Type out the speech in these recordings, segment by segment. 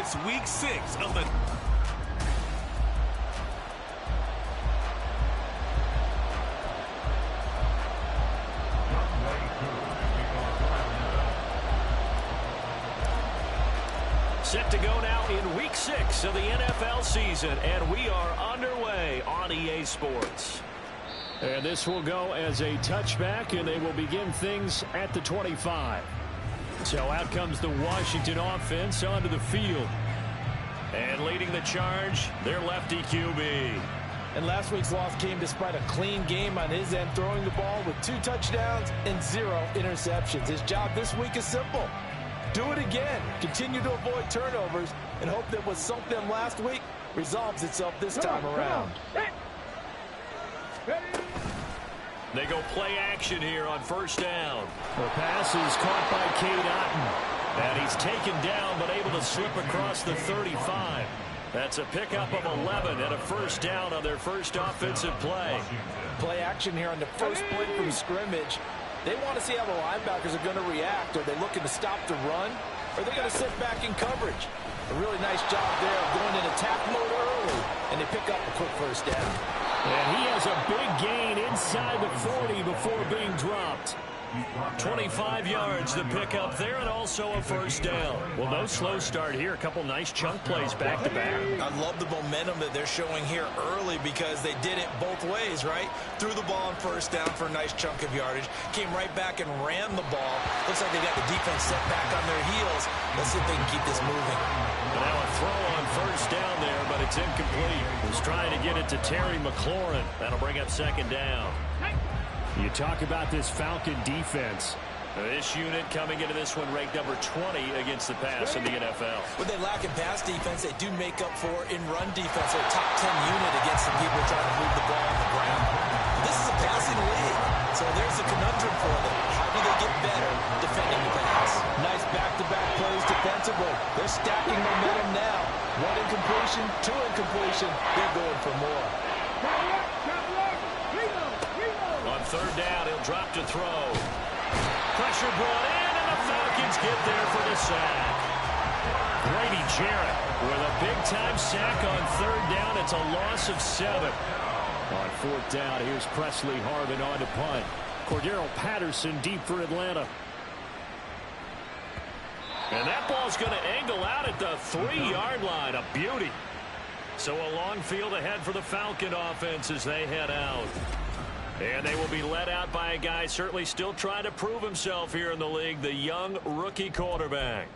It's week 6 of the... Set to go now in week 6 of the NFL season, and we are underway on EA Sports. And this will go as a touchback, and they will begin things at the 25. So out comes the Washington offense onto the field. And leading the charge, their lefty QB. And last week's loss came despite a clean game on his end, throwing the ball with 2 touchdowns and 0 interceptions. His job this week is simple. Do it again. Continue to avoid turnovers and hope that what sunk them last week resolves itself this time around. They go play action here on first down. The pass is caught by Cade Otton. And he's taken down but able to slip across the 35. That's a pickup of 11 and a first down on their first offensive play. Play action here on the first play from scrimmage. They want to see how the linebackers are going to react. Are they looking to stop the run? Or are they going to sit back in coverage? A really nice job there of going in attack mode early. And they pick up a quick first down. And he has a big gain inside the 40 before being dropped. 25 yards the pickup there, and also a first down. Well, no slow start here. A couple nice chunk plays back-to-back. I love the momentum that they're showing here early because they did it both ways, right? Threw the ball on first down for a nice chunk of yardage. Came right back and ran the ball. Looks like they got the defense set back on their heels. Let's see if they can keep this moving. Now a throw on first down there, but it's incomplete. He's trying to get it to Terry McLaurin. That'll bring up second down. You talk about this Falcon defense. This unit coming into this one ranked number 20 against the pass in the NFL. When they lack in pass defense, they do make up for in run defense. They're a top 10 unit against the people trying to move the ball on the ground. This is a passing league, so there's a conundrum for them. How do they get better defending the pass? Nice back-to-back plays defensively. They're stacking momentum now. 1 incompletion, 2 incompletion. They're going for more. On third down, he'll drop to throw. Pressure brought in, and the Falcons get there for the sack. Grady Jarrett with a big-time sack on third down. It's a loss of 7. On fourth down, here's Presley Harvin on to punt. Cordero Patterson deep for Atlanta. And that ball's going to angle out at the 3-yard line. A beauty. So a long field ahead for the Falcon offense as they head out. And they will be led out by a guy certainly still trying to prove himself here in the league, the young rookie quarterback.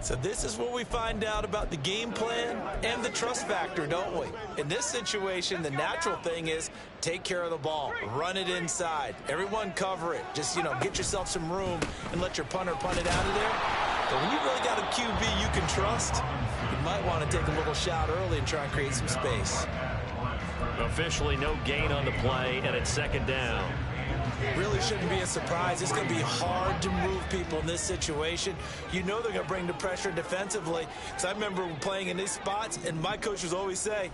So this is what we find out about the game plan and the trust factor, don't we? In this situation, the natural thing is take care of the ball, run it inside. Everyone cover it. Just, get yourself some room and let your punter punt it out of there. But when you really got a QB you can trust, you might want to take a little shot early and try and create some space. Officially no gain on the play, and it's second down. Really shouldn't be a surprise. It's going to be hard to move people in this situation. You know they're going to bring the pressure defensively. Because I remember playing in these spots, and my coaches always say,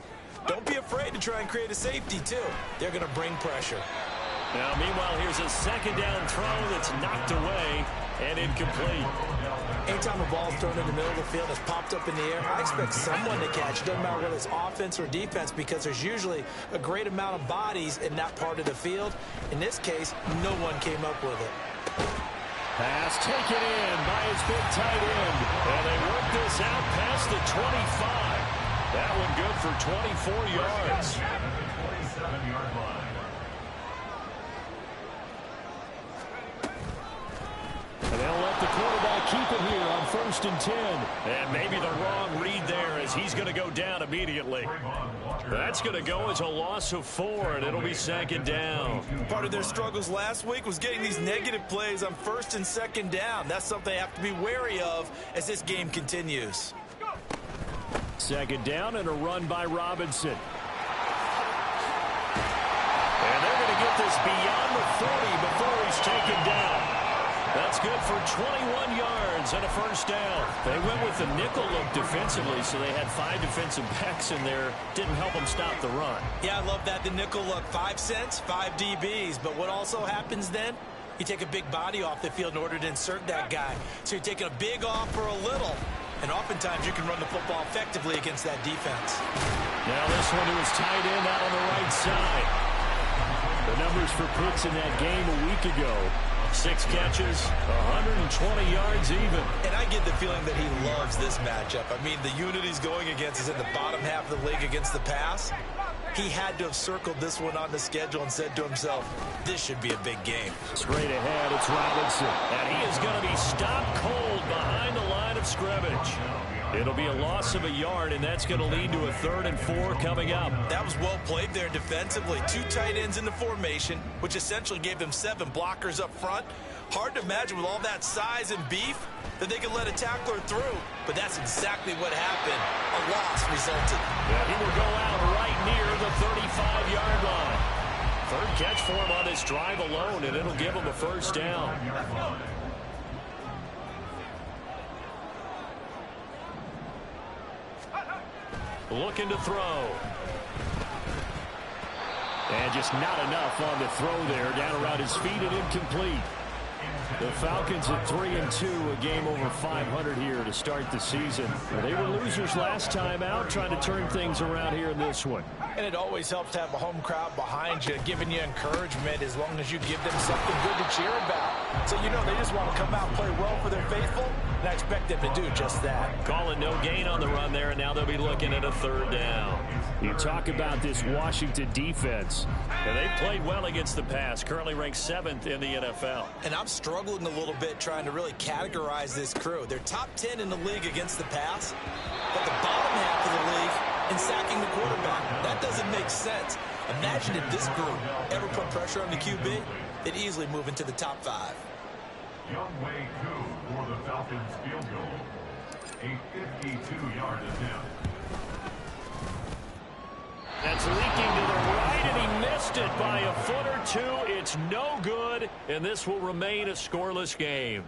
don't be afraid to try and create a safety, too. They're going to bring pressure. Now, meanwhile, here's a second down throw that's knocked away and incomplete. Anytime a ball is thrown in the middle of the field, it's popped up in the air, I expect someone to catch it. Doesn't matter whether it's offense or defense, because there's usually a great amount of bodies in that part of the field. In this case, no one came up with it. Pass taken in by his big tight end. And they work this out past the 25. That one good for 24 yards. 27-yard line. And they'll let the quarterback keep it here on 1st and 10. And maybe the wrong read there as he's going to go down immediately. That's going to go as a loss of 4, and it'll be second down. Part of their struggles last week was getting these negative plays on 1st and 2nd down. That's something they have to be wary of as this game continues. Second down and a run by Robinson. And they're going to get this beyond the 30 before he's taken down. That's good for 21 yards and a first down. They went with the nickel look defensively, so they had 5 defensive backs in there. Didn't help them stop the run. Yeah, I love that. The nickel look, 5 cents, 5 DBs. But what also happens then? You take a big body off the field in order to insert that guy. So you're taking a big off for a little. And oftentimes you can run the football effectively against that defense. Now this one to his tight end out on the right side. The numbers for Pitts in that game a week ago. 6 catches, 120 yards even. And I get the feeling that he loves this matchup. I mean, the unit he's going against is in the bottom half of the league against the pass. He had to have circled this one on the schedule and said to himself, this should be a big game. Straight ahead, it's Robinson. And he is going to be stopped cold behind the line of scrimmage. It'll be a loss of a yard, and that's going to lead to a 3rd and 4 coming up. That was well played there defensively. 2 tight ends in the formation, which essentially gave them 7 blockers up front. Hard to imagine with all that size and beef that they could let a tackler through, but that's exactly what happened. A loss resulted. Yeah, he will go out right near the 35-yard line. 3rd catch for him on this drive alone, and it'll give him a 1st down. Looking to throw. And just not enough on the throw there. Down around his feet and incomplete. The Falcons at 3-2, a game over 500 here to start the season. They were losers last time out, trying to turn things around here in this one. And it always helps to have a home crowd behind you, giving you encouragement as long as you give them something good to cheer about. So, you know, they just want to come out and play well for their faithful, and I expect them to do just that. Calling no gain on the run there, and now they'll be looking at a 3rd down. You talk about this Washington defense. And they've played well against the pass, currently ranked 7th in the NFL. And I'm struggling a little bit trying to really categorize this crew. They're top 10 in the league against the pass, but the bottom half of the league in sacking the quarterback. That doesn't make sense. Imagine if this group ever put pressure on the QB, they'd easily move into the top 5. Youngway Koo for the Falcons field goal. A 52-yard attempt. That's leaking to the right, and he missed it by a foot or 2. It's no good, and this will remain a scoreless game.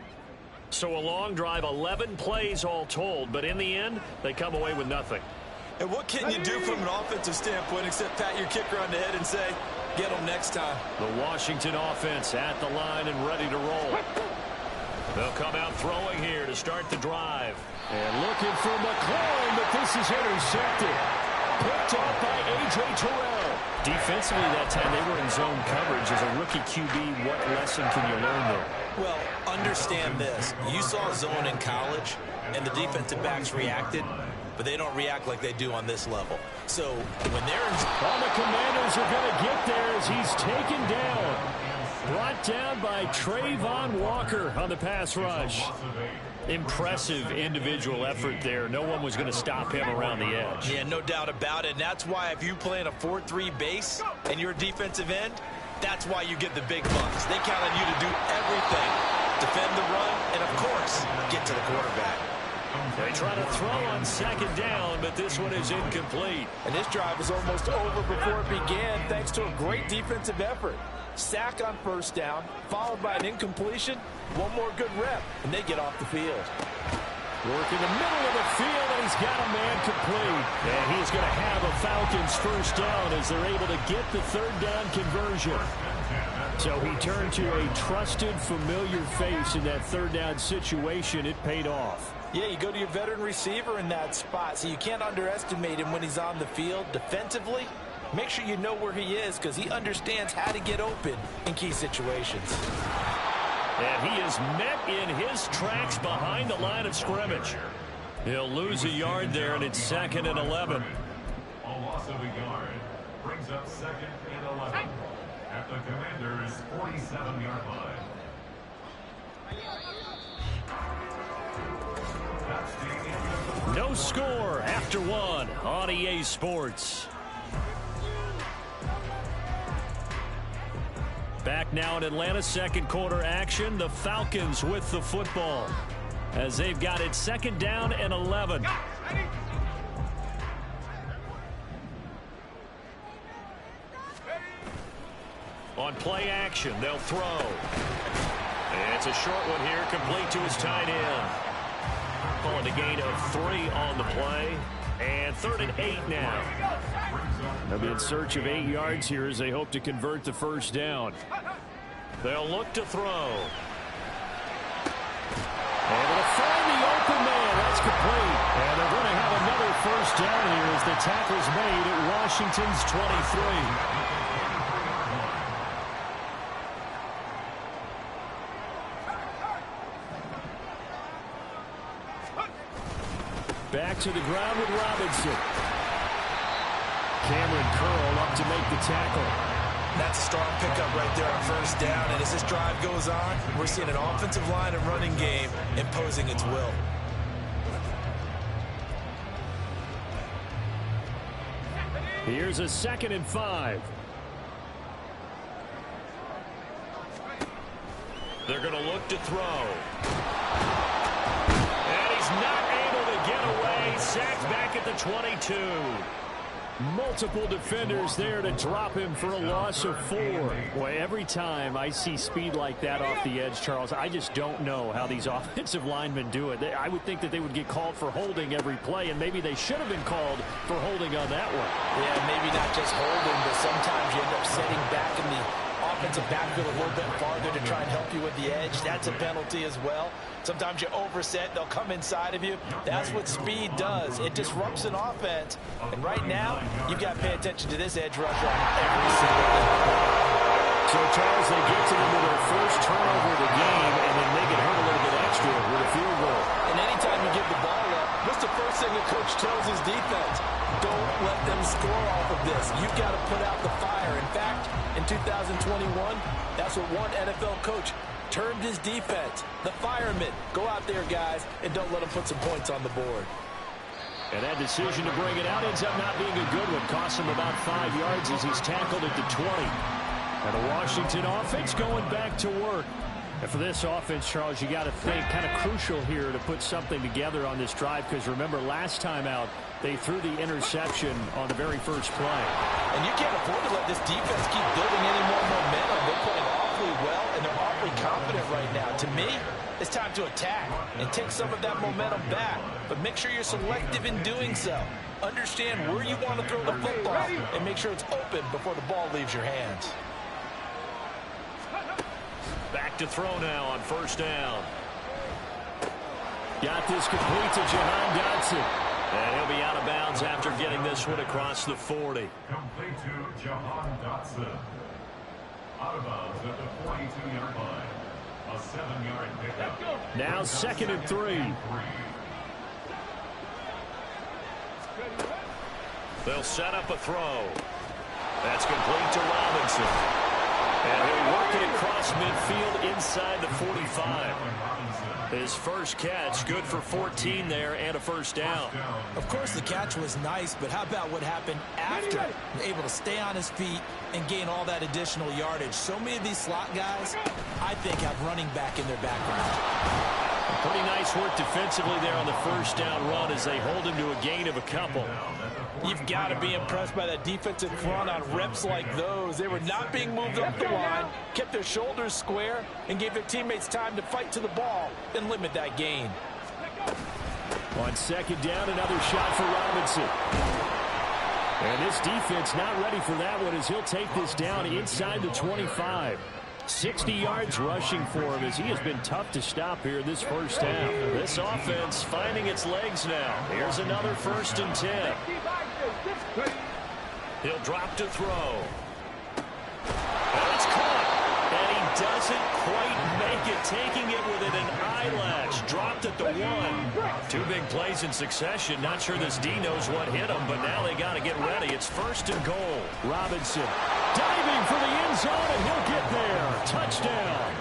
So a long drive, 11 plays all told, but in the end, they come away with nothing. And what can you do from an offensive standpoint except pat your kicker on the head and say, get them next time? The Washington offense at the line and ready to roll. They'll come out throwing here to start the drive. And looking for McLaurin, but this is intercepted. Picked off by A.J. Terrell. Defensively that time, they were in zone coverage. As a rookie QB, what lesson can you learn there? Well, understand this. You saw zone in college, and the defensive backs reacted, but they don't react like they do on this level. So when they're in zone... Well, the Commanders are going to get there as he's taken down. Brought down by Trayvon Walker on the pass rush. Impressive individual effort there. No one was going to stop him around the edge. Yeah, no doubt about it. And that's why if you play in a 4-3 base and you're a defensive end, that's why you get the big bucks. They count on you to do everything. Defend the run and, of course, get to the quarterback. They try to throw on 2nd down, but this one is incomplete. And this drive was almost over before it began thanks to a great defensive effort. Sack on 1st down, followed by an incompletion. One more good rep, and they get off the field. Work in the middle of the field, and he's got a man complete. And he's going to have a Falcons 1st down as they're able to get the 3rd down conversion. So he turned to a trusted, familiar face in that 3rd down situation. It paid off. Yeah, you go to your veteran receiver in that spot, so you can't underestimate him when he's on the field defensively. Make sure you know where he is because he understands how to get open in key situations. And he is met in his tracks behind the line of scrimmage. He'll lose a yard there, and it's 2nd and 11. A loss of a yard brings up 2nd and 11 at the Commanders' 47-yard line. No score after 1 on EA Sports. Back now in Atlanta, 2nd quarter action. The Falcons with the football as they've got it 2nd down and 11. On play action, they'll throw. And it's a short one here, complete to his tight end. Calling a gain of 3 on the play. And 3rd and 8 now. They'll be in search of 8 yards here as they hope to convert the 1st down. They'll look to throw. Able to find the open man. That's complete. first down here as the tackle's made at Washington's 23. Back to the ground with Robinson. Cameron Curl up to make the tackle. That's a strong pickup right there on first down. And as this drive goes on, we're seeing an offensive line and running game imposing its will. Here's a 2nd and 5. They're going to look to throw. And he's not able to get away. Sacked back at the 22. Multiple defenders there to drop him for a loss of 4. Boy, every time I see speed like that off the edge, Charles, I just don't know how these offensive linemen do it. I would think that they would get called for holding every play, and maybe they should have been called for holding on that one. Yeah, maybe not just holding, but sometimes you end up setting back in the offensive backfield a little bit farther to try and help you with the edge. That's a penalty as well. Sometimes you overset, they'll come inside of you. That's what speed does. It disrupts an offense. And right now, you've got to pay attention to this edge rusher every single day. So, Charles, they get to them with their first turnover of the game, and then they get hurt a little bit extra with a field goal. And anytime you give the ball up, what's the first thing a coach tells his defense? Don't let them score off of this. You've got to put out the fire. In fact, in 2021, that's what one NFL coach termed his defense. The firemen. Go out there, guys, and don't let them put some points on the board. And that decision to bring it out ends up not being a good one. Costs him about 5 yards as he's tackled at the 20. And the Washington offense going back to work. And for this offense, Charles, you got to think kind of crucial here to put something together on this drive, because remember, last time out, they threw the interception on the very first play. And you can't afford to let this defense keep building any more momentum. They're playing awfully well, and they're awfully confident right now. To me, it's time to attack and take some of that momentum back. But make sure you're selective in doing so. Understand where you want to throw the football and make sure it's open before the ball leaves your hands. Back to throw now on first down. Got this complete to Jahan Dotson. And he'll be out of bounds after getting this one across the 40. Complete to Jahan Dotson. Out of bounds at the 42-yard line. A 7-yard pickup. Now 2nd and 3. They'll set up a throw. That's complete to Robinson. And he'll work it across midfield inside the 45. His first catch, good for 14 there and a first down. Of course, the catch was nice, but how about what happened after? Able to stay on his feet and gain all that additional yardage. So many of these slot guys, I think, have running back in their background. Pretty nice work defensively there on the first down run as they hold him to a gain of a couple. You've got to be impressed by that defensive front on reps like those. They were not being moved up the line, kept their shoulders square, and gave their teammates time to fight to the ball and limit that gain. On 2nd down, another shot for Robinson. And this defense not ready for that one as he'll take this down inside the 25. 60 yards rushing for him as he has been tough to stop here this first half. This offense finding its legs now. Here's another 1st and 10. He'll drop to throw. And it's caught. And he doesn't quite make it, taking it within an eyelash. Dropped at the 1. 2 big plays in succession. Not sure this D knows what hit him, but now they got to get ready. It's 1st and goal. Robinson diving for the end zone, and he'll get there. Touchdown.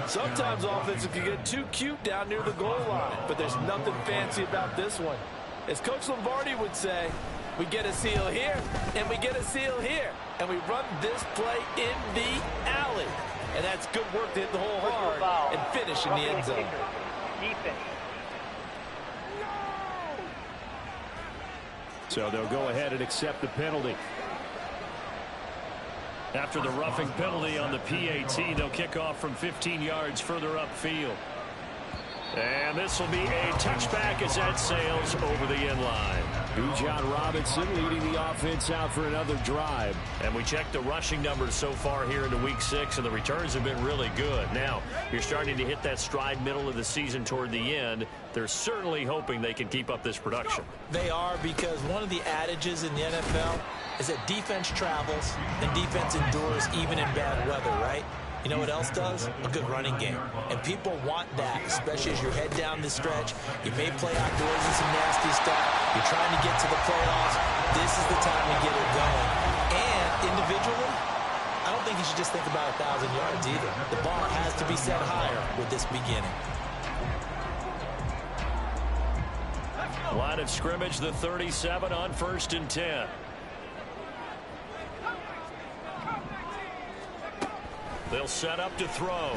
Sometimes offenses can get too cute down near the goal line, but there's nothing fancy about this one. As Coach Lombardi would say, we get a seal here, and we get a seal here, and we run this play in the alley. And that's good work to hit the hole hard and finish in the end zone. So they'll go ahead and accept the penalty. After the roughing penalty on the PAT, they'll kick off from 15 yards further upfield. And this will be a touchback as that sails over the end line. John Robinson leading the offense out for another drive. And we checked the rushing numbers so far here into Week 6, and the returns have been really good. Now, you're starting to hit that stride middle of the season toward the end. They're certainly hoping they can keep up this production. They are, because one of the adages in the NFL is that defense travels and defense endures even in bad weather, right? You know what else does? A good running game. And people want that, especially as you head down the stretch. You may play outdoors in some nasty stuff. You're trying to get to the playoffs. This is the time to get it going. And individually, I don't think you should just think about 1,000 yards either. The bar has to be set higher with this beginning. Line of scrimmage, the 37 on 1st and 10. They'll set up to throw.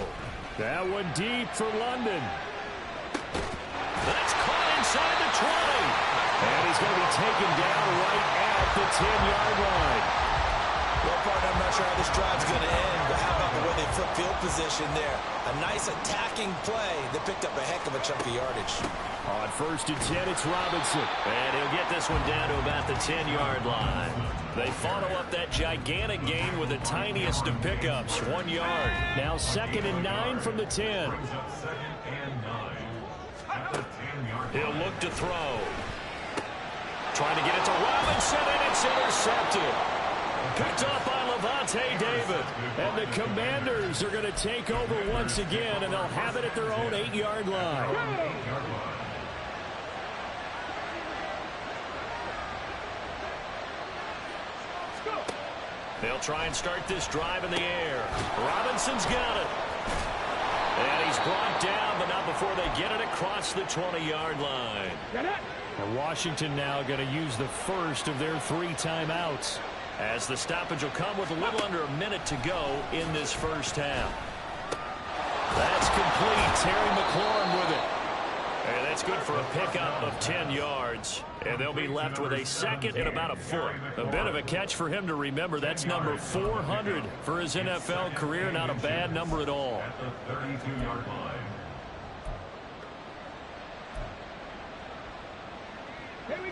That one deep for London. That's caught inside the 20. And he's going to be taken down right at the 10-yard line. Well, partner, I'm not sure how this drive's going to end, but how about the way they flip field position there? A nice attacking play that picked up a heck of a chunk of yardage. On 1st and 10, it's Robinson. And he'll get this one down to about the 10-yard line. They follow up that gigantic gain with the tiniest of pickups, 1 yard. Now 2nd and 9 from the 10. He'll look to throw. Trying to get it to Robinson, and it's intercepted. Picked off by Levante David. And the Commanders are going to take over once again, and they'll have it at their own 8-yard line. They'll try and start this drive in the air. Robinson's got it. And he's brought down, but not before they get it across the 20-yard line. And Washington now going to use the first of their 3 timeouts, as the stoppage will come with a little under a minute to go in this first half. That's complete. Terry McLaurin with it. And that's good for a pickup of 10 yards. And they'll be left with a 2nd and about a foot. A bit of a catch for him to remember. That's number 400 for his NFL career. Not a bad number at all. At the 32-yard line.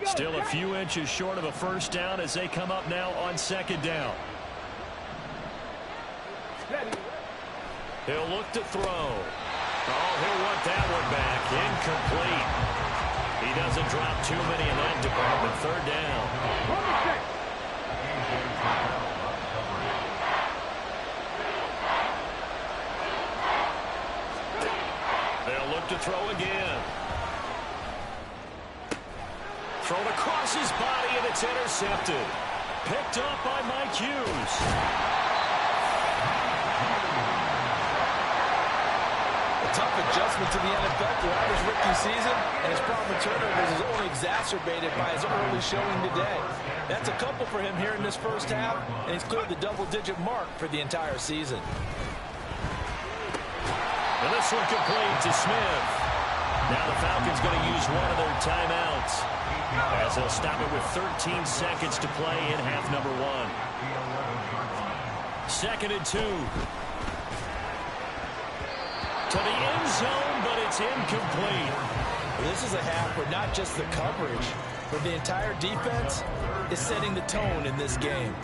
Still a few inches short of a first down as they come up now on 2nd down. He'll look to throw. Oh, he'll want that one back. Incomplete. He doesn't drop too many in that department. 3rd down. They'll look to throw again. Thrown across his body, and it's intercepted. Picked up by Mike Hughes. A tough adjustment to the NFL throughout his rookie season, and his problem with turnovers is only exacerbated by his early showing today. That's a couple for him here in this first half, and he's cleared the double-digit mark for the entire season. And this one complete to Smith. Now the Falcons going to use one of their timeouts, as they'll stop it with 13 seconds to play in half number 1. 2nd and 2. To the end zone, but it's incomplete. This is a half where not just the coverage, but the entire defense is setting the tone in this game.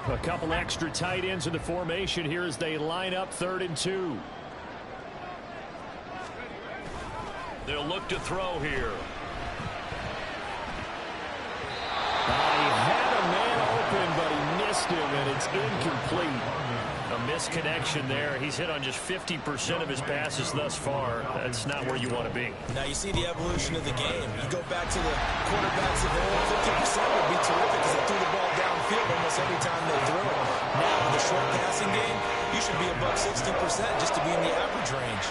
A couple extra tight ends in the formation here as they line up 3rd and 2. They'll look to throw here. He had a man open, but he missed him, and it's incomplete. A misconnection there. He's hit on just 50% of his passes thus far. That's not where you want to be. Now you see the evolution of the game. You go back to the quarterbacks of old, 50% would be terrific because they threw the ball downfield almost every time they threw it. Now in the short passing game, you should be above 60% just to be in the average range.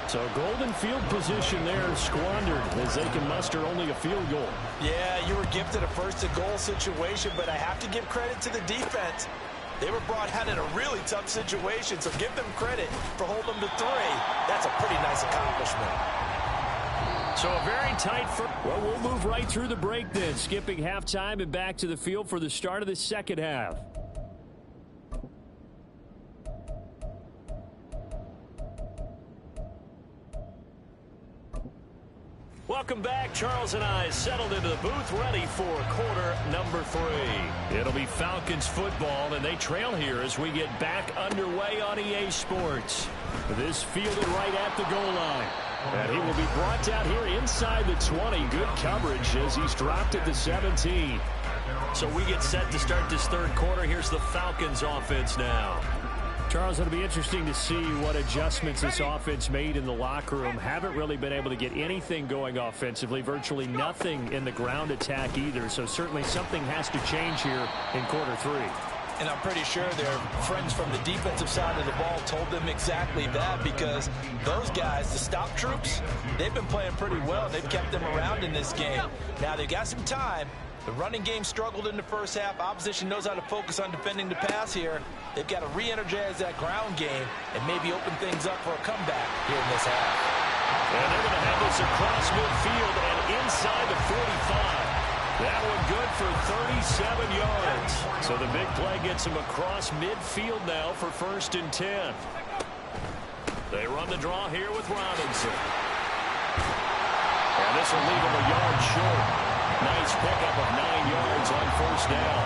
So golden field position there squandered as they can muster only a field goal. Yeah, you were gifted a 1st-and-goal situation, but I have to give credit to the defense. They were brought out in a really tough situation, so give them credit for holding them to 3. That's a pretty nice accomplishment. So a very tight first. Well, we'll move right through the break then, skipping halftime and back to the field for the start of the 2nd half. Welcome back. Charles and I settled into the booth, ready for quarter number 3. It'll be Falcons football, and they trail here as we get back underway on EA Sports. This fielded right at the goal line. And he will be brought down here inside the 20. Good coverage as he's dropped at the 17. So we get set to start this third quarter. Here's the Falcons offense now. Charles, it'll be interesting to see what adjustments this offense made in the locker room. Haven't really been able to get anything going offensively, virtually nothing in the ground attack either. So certainly something has to change here in quarter 3. And I'm pretty sure their friends from the defensive side of the ball told them exactly that, because those guys, the stop troops, they've been playing pretty well. They've kept them around in this game. Now they've got some time. The running game struggled in the first half. Opposition knows how to focus on defending the pass here. They've got to re-energize that ground game and maybe open things up for a comeback here in this half. And they're going to have this across midfield and inside the 45. That one good for 37 yards. So the big play gets him across midfield now for 1st and 10. They run the draw here with Robinson. And this will leave him a yard short. Nice pickup of 9 yards on 1st down.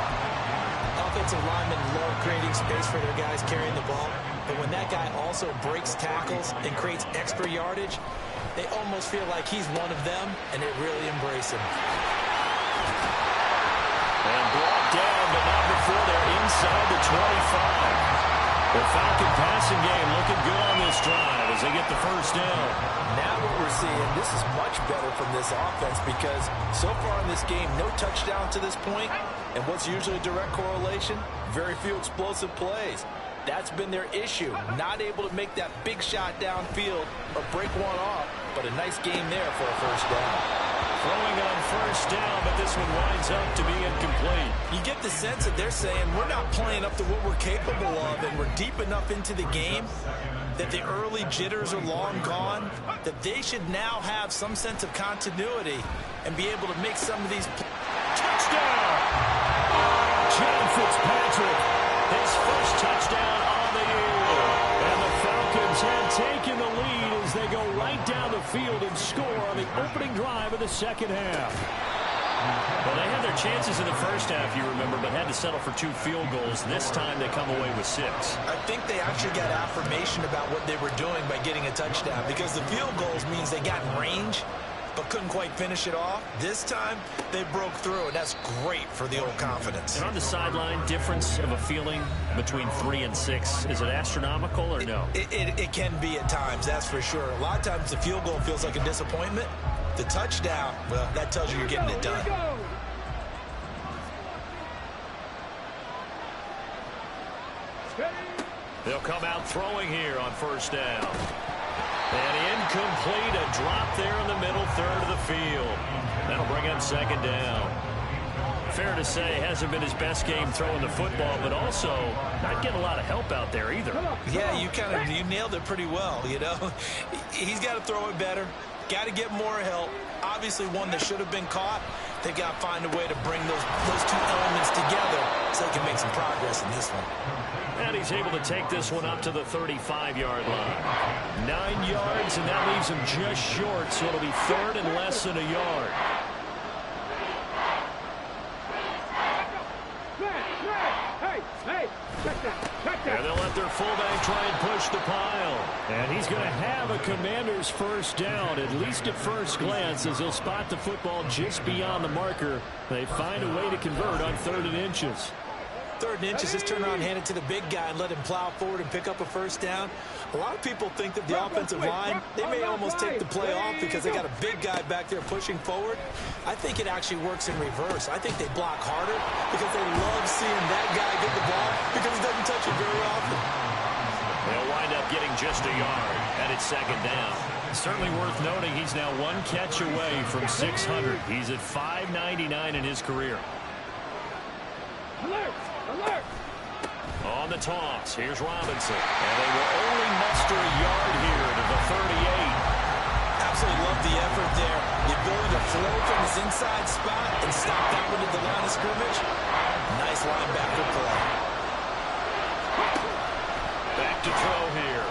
Offensive linemen love creating space for their guys carrying the ball, but when that guy also breaks tackles and creates extra yardage, they almost feel like he's one of them, and they really embrace him. And brought down, but not before they're inside the 25. The Falcon passing game looking good on this drive as they get the 1st down. Now what we're seeing, this is much better from this offense, because so far in this game, no touchdown to this point, and what's usually a direct correlation? Very few explosive plays. That's been their issue, not able to make that big shot downfield or break one off, but a nice game there for a 1st down. Throwing on 1st down, but this one winds up to be incomplete. You get the sense that they're saying we're not playing up to what we're capable of, and we're deep enough into the game that the early jitters are long gone, that they should now have some sense of continuity and be able to make some of these. Touchdown! John Fitzpatrick, his first touchdown on the year. And the Falcons have taken the lead as they go right down the field and score on the opening drive of the 2nd half. Well, they had their chances in the first half, you remember, but had to settle for 2 field goals. This time they come away with 6. I think they actually got affirmation about what they were doing by getting a touchdown, because the field goals means they got in range but couldn't quite finish it off. This time they broke through, and that's great for the old confidence. And on the sideline, difference of a feeling between 3 and 6, is it astronomical or no? It can be at times, that's for sure. A lot of times the field goal feels like a disappointment. The touchdown, well, that tells you you're getting it done. They'll come out throwing here on 1st down. And incomplete, a drop there in the middle third of the field. That'll bring up 2nd down. Fair to say, hasn't been his best game throwing the football, but also not getting a lot of help out there either. Yeah, you nailed it pretty well, you know. He's got to throw it better. Got to get more help. Obviously one that should have been caught. They've got to find a way to bring those 2 elements together so they can make some progress in this one. And he's able to take this one up to the 35-yard line. 9 yards, and that leaves him just short, so it'll be 3rd and less than a yard. And they'll let their fullback try and push the pile. And he's going to have a Commander's 1st down, at least at first glance, as he'll spot the football just beyond the marker. They find a way to convert on 3rd and inches. 3rd and inches, just turn around, hand it to the big guy, and let him plow forward and pick up a 1st down. A lot of people think that the offensive line, they may almost take the play off because they got a big guy back there pushing forward. I think it actually works in reverse. I think they block harder because they love seeing that guy get the ball because he doesn't touch it very often. They'll wind up getting just a yard, and it's 2nd down. Certainly worth noting he's now 1 catch away from 600. He's at 599 in his career. Alert! Alert! On the toss, here's Robinson. And they will only muster a yard here to the 38. Absolutely love the effort there. The ability to flow from his inside spot and stop that one at the line of scrimmage. Nice linebacker play. Back to throw here.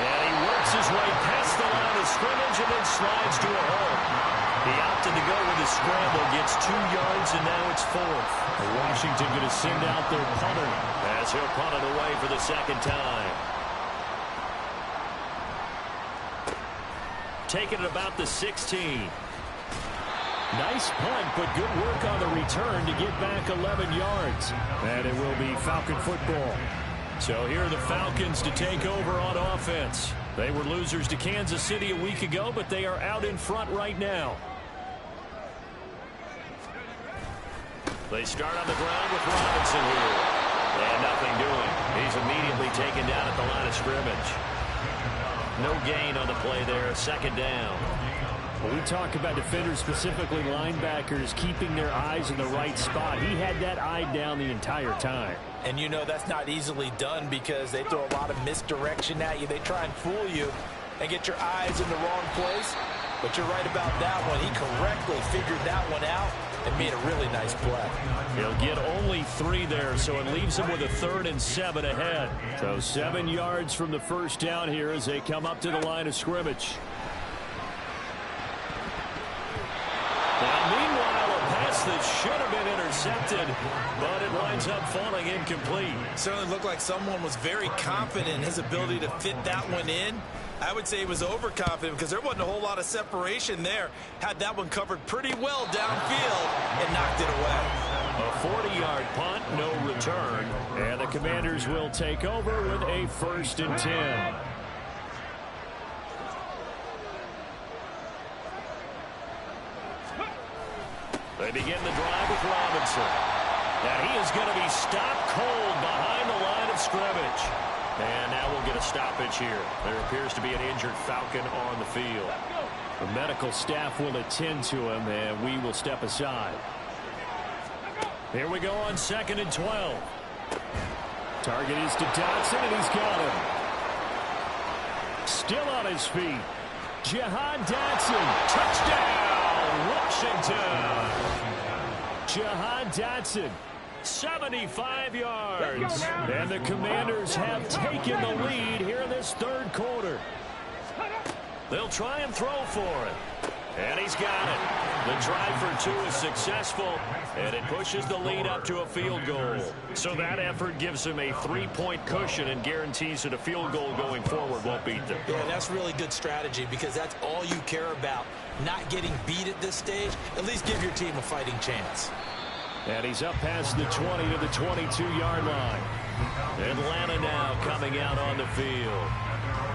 And he works his way past the line of scrimmage and then slides to a hole. He opted to go with his scramble, gets 2 yards, and now it's 4th. Washington going to send out their punter as he'll punt it away for the second time. Taking it about the 16. Nice punt, but good work on the return to get back 11 yards. And it will be Falcon football. So here are the Falcons to take over on offense. They were losers to Kansas City a week ago, but they are out in front right now. They start on the ground with Robinson here. And nothing doing. He's immediately taken down at the line of scrimmage. No gain on the play there. Second down. When we talk about defenders, specifically linebackers, keeping their eyes in the right spot, he had that eye down the entire time. And you know that's not easily done because they throw a lot of misdirection at you. They try and fool you and get your eyes in the wrong place. But you're right about that one. He correctly figured that one out and made a really nice play. He'll get only 3 there, so it leaves him with a 3rd and 7 ahead. So 7 yards from the first down here as they come up to the line of scrimmage. Now, meanwhile, a pass that should have been intercepted, but it winds up falling incomplete. Certainly looked like someone was very confident in his ability to fit that one in. I would say he was overconfident because there wasn't a whole lot of separation there. Had that one covered pretty well downfield and knocked it away. A 40-yard punt, no return. And the Commanders will take over with a 1st and 10. They begin the drive with Robinson. And he is going to be stopped cold behind the line of scrimmage. And now we'll get a stoppage here. There appears to be an injured Falcon on the field. The medical staff will attend to him, and we will step aside. Here we go on 2nd and 12. Target is to Dotson, and he's got him. Still on his feet. Jahan Dotson. Touchdown, Washington. Jahan Dotson. 75 yards. And the Commanders have taken the lead here in this 3rd quarter. They'll try and throw for it. And he's got it. The drive for 2 is successful, and it pushes the lead up to a field goal. So that effort gives him a 3-point cushion and guarantees that a field goal going forward won't beat them. Yeah, that's really good strategy because that's all you care about. Not getting beat at this stage. At least give your team a fighting chance. And he's up past the 20 to the 22-yard line. Atlanta now coming out on the field.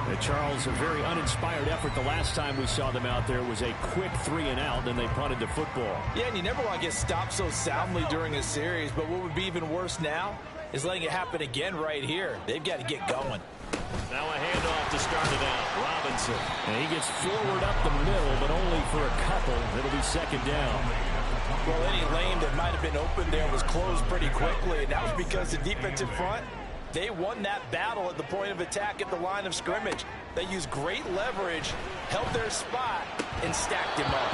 And Charles, a very uninspired effort. The last time we saw them out there was a quick 3-and-out, and they punted the football. Yeah, and you never want to get stopped so soundly during a series, but what would be even worse now is letting it happen again right here. They've got to get going. Now a handoff to start it out. Robinson. And he gets forward up the middle, but only for a couple. It'll be 2nd down. Well, any lane that might have been open there was closed pretty quickly, and that was because the defensive front, they won that battle at the point of attack at the line of scrimmage. They used great leverage, held their spot, and stacked him up.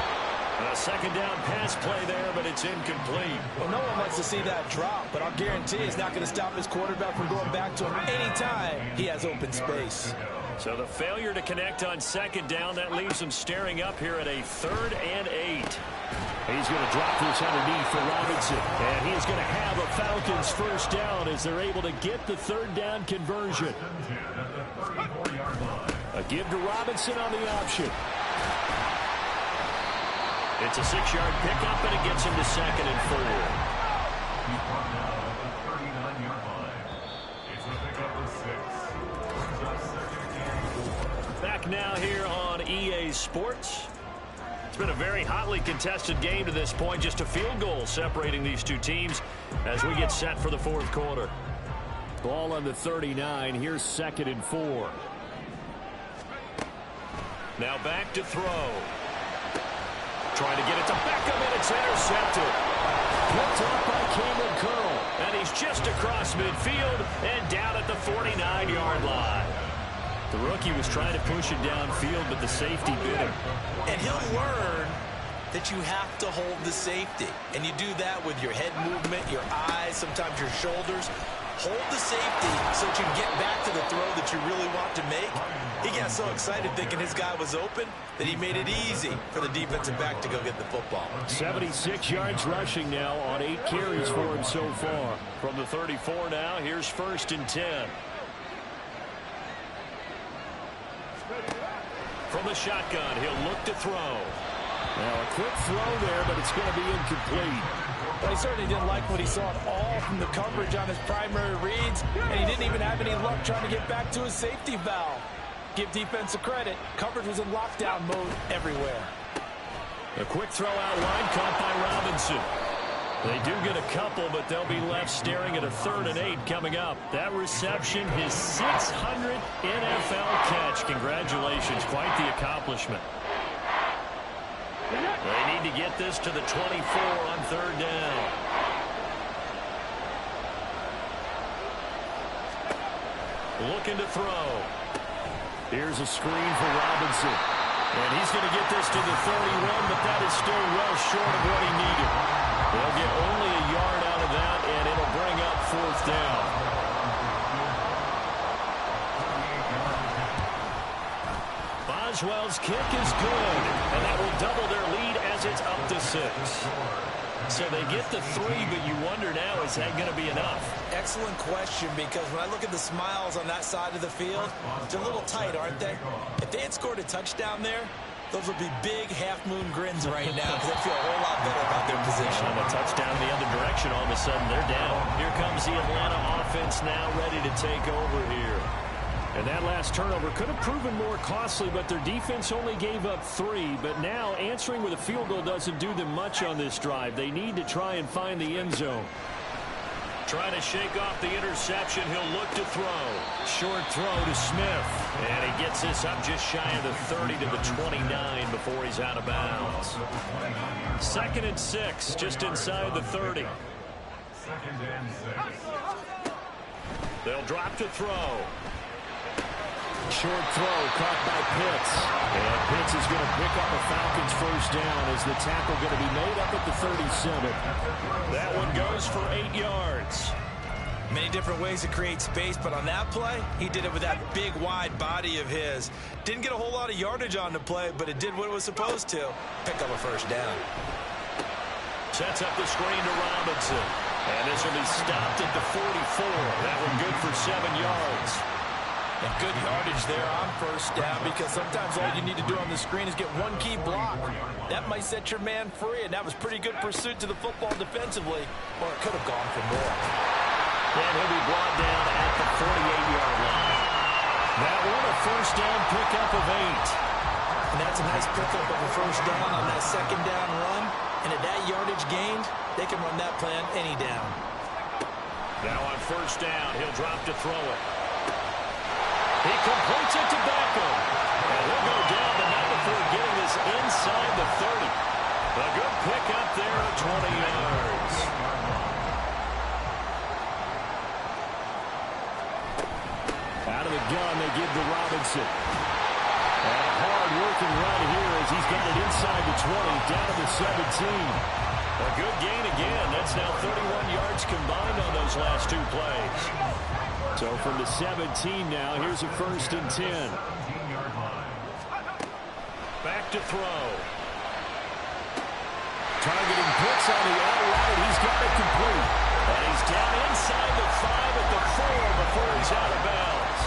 A 2nd down pass play there, but it's incomplete. Well, no one wants to see that drop, but I'll guarantee it's not going to stop his quarterback from going back to him anytime he has open space. So the failure to connect on 2nd down, that leaves him staring up here at a 3rd and 8. He's going to drop this underneath for Robinson. And he is going to have a Falcons 1st down as they're able to get the 3rd down conversion. A give to Robinson on the option. It's a 6-yard pickup, and it gets him to 2nd and 4. Back now here on EA Sports. It's been a very hotly contested game to this point. Just a field goal separating these two teams as we get set for the 4th quarter. Ball on the 39. Here's 2nd and 4. Now back to throw. Trying to get it to Beckham, and it's intercepted. Picked up by Cameron Curl. And he's just across midfield and down at the 49-yard line. The rookie was trying to push it downfield, but the safety bit him. And he'll learn that you have to hold the safety. And you do that with your head movement, your eyes, sometimes your shoulders. hold the safety so that you can get back to the throw that you really want to make. He got so excited thinking his guy was open that he made it easy for the defensive back to go get the football. 76 yards rushing now on 8 carries for him so far. From the 34 now, here's 1st and 10. From the shotgun, he'll look to throw. Now a quick throw there, but it's going to be incomplete. Well, he certainly didn't like what he saw at all from the coverage on his primary reads, and he didn't even have any luck trying to get back to his safety valve. Give defense a credit. Coverage was in lockdown mode everywhere. A quick throw out wide caught by Robinson. They do get a couple, but they'll be left staring at a 3rd and 8 coming up. That reception, his 600th NFL catch. Congratulations, quite the accomplishment. They need to get this to the 24 on 3rd down. Looking to throw. Here's a screen for Robinson. And he's going to get this to the 31, but that is still well short of what he needed. They'll get only a yard out of that, and it'll bring up 4th down. Boswell's kick is good, and that will double their lead as it's up to 6. So they get the 3, but you wonder now, is that going to be enough? Excellent question, because when I look at the smiles on that side of the field, they're a little tight, aren't they? If they had scored a touchdown there, those would be big half-moon grins right now because they feel a whole lot better about their position. And a touchdown in the other direction, all of a sudden they're down. Here comes the Atlanta offense now ready to take over here. And that last turnover could have proven more costly, but their defense only gave up 3. But now answering with a field goal doesn't do them much on this drive. They need to try and find the end zone. Trying to shake off the interception. He'll look to throw. Short throw to Smith. And he gets this up just shy of the 30 to the 29 before he's out of bounds. 2nd and 6, just inside the 30. 2nd and 6. They'll drop to throw. Short throw caught by Pitts. And Pitts is going to pick up a Falcons 1st down as the tackle going to be made up at the 37. That one goes for 8 yards. Many different ways to create space, but on that play, he did it with that big, wide body of his. Didn't get a whole lot of yardage on the play, but it did what it was supposed to. Pick up a 1st down. Sets up the screen to Robinson. And this will be stopped at the 44. That one good for 7 yards. And good yardage there on 1st down, because sometimes all you need to do on the screen is get one key block. That might set your man free, and that was pretty good pursuit to the football defensively, or it could have gone for more. And he'll be brought down at the 48-yard line. That one a 1st down pickup of 8. And that's a nice pickup of a 1st down on that 2nd down run. And at that yardage gained, they can run that play on any down. Now on 1st down, he'll drop to throw it. He completes it to Beckham. And he'll go down, but not before getting this inside the 30. A good pickup there at 20 yards. Out of the gun, they give to Robinson. And a hard-working run here as he's got it inside the 20, down to the 17. A good gain again. That's now 31 yards combined on those last 2 plays. So from the 17 now, here's a 1st and 10. Back to throw. Targeting Pitts on the outright. He's got it complete. And he's down inside the 5 at the 4 before he's out of bounds.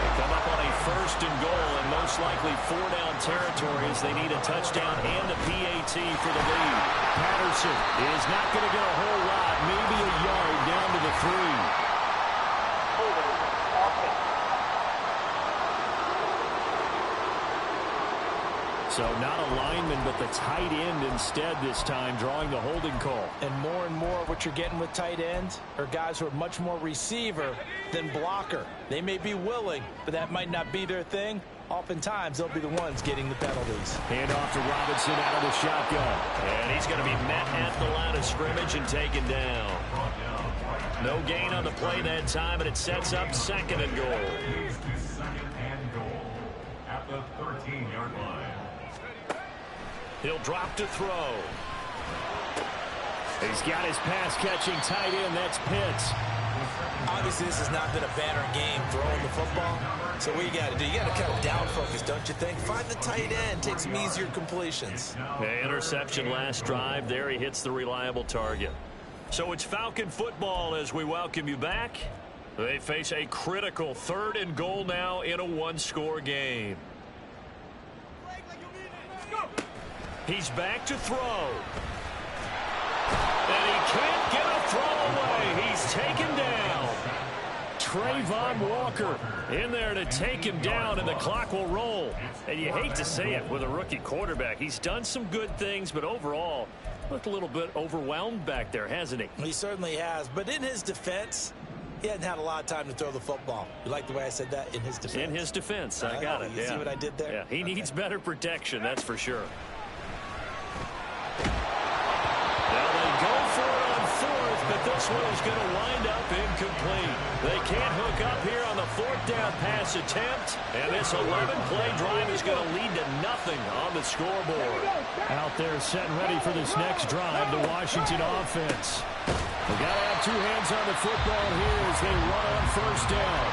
They come up on a 1st and goal, and most likely 4-down territory as they need a touchdown and a PAT for the lead. Patterson is not going to get a whole lot, maybe a yard down to the 3. So not a lineman, but the tight end instead this time, drawing the holding call. And more what you're getting with tight ends are guys who are much more receiver than blocker. They may be willing, but that might not be their thing. Oftentimes, they'll be the ones getting the penalties. Hand off to Robinson out of the shotgun. And he's going to be met at the line of scrimmage and taken down. No gain on the play that time, and it sets up 2nd and goal. 2nd and goal at the 13-yard line. He'll drop to throw. He's got his pass-catching tight end. That's Pitts. Obviously, this has not been a banner game throwing the football. So what you got to do, you got to kind of down focus, don't you think? Find the tight end, take some easier completions. Okay, interception last drive. There he hits the reliable target. So it's Falcon football as we welcome you back. They face a critical 3rd and goal now in a one-score game. He's back to throw. And he can't get a throw away. He's taken down. Trayvon Walker in there to take him down, and the clock will roll. And you hate to say it with a rookie quarterback. He's done some good things, but overall, looked a little bit overwhelmed back there, hasn't he? He certainly has, but in his defense, he hasn't had a lot of time to throw the football. You like the way I said that? In his defense. In his defense. I got it. You see what I did there? Yeah, he needs better protection, that's for sure. Now they go for it on 4th, but this one is going to wind up incomplete. They can't hook up here on the 4th down pass attempt, and this 11-play drive is going to lead to nothing on the scoreboard. Out there set and ready for this next drive, the Washington offense. They got to have 2 hands on the football here as they run on 1st down.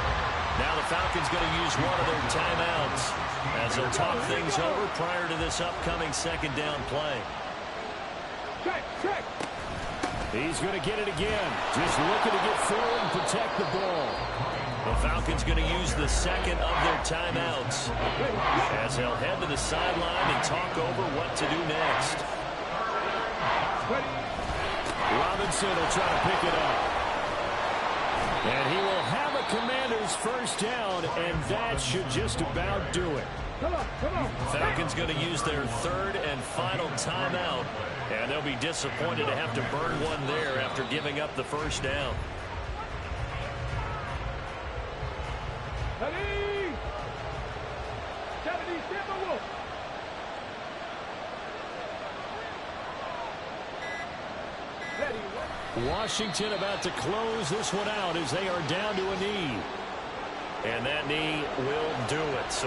Now the Falcons going to use one of their timeouts as they'll talk things over prior to this upcoming 2nd down play. He's going to get it again. Just looking to get forward and protect the ball. The Falcons going to use the 2nd of their timeouts as they'll head to the sideline and talk over what to do next. Robinson will try to pick it up. And he will have a Commander's 1st down, and that should just about do it. Falcons going to use their 3rd and final timeout, and they'll be disappointed to have to burn one there after giving up the 1st down. Washington about to close this one out as they are down to a knee. And that knee will do it. So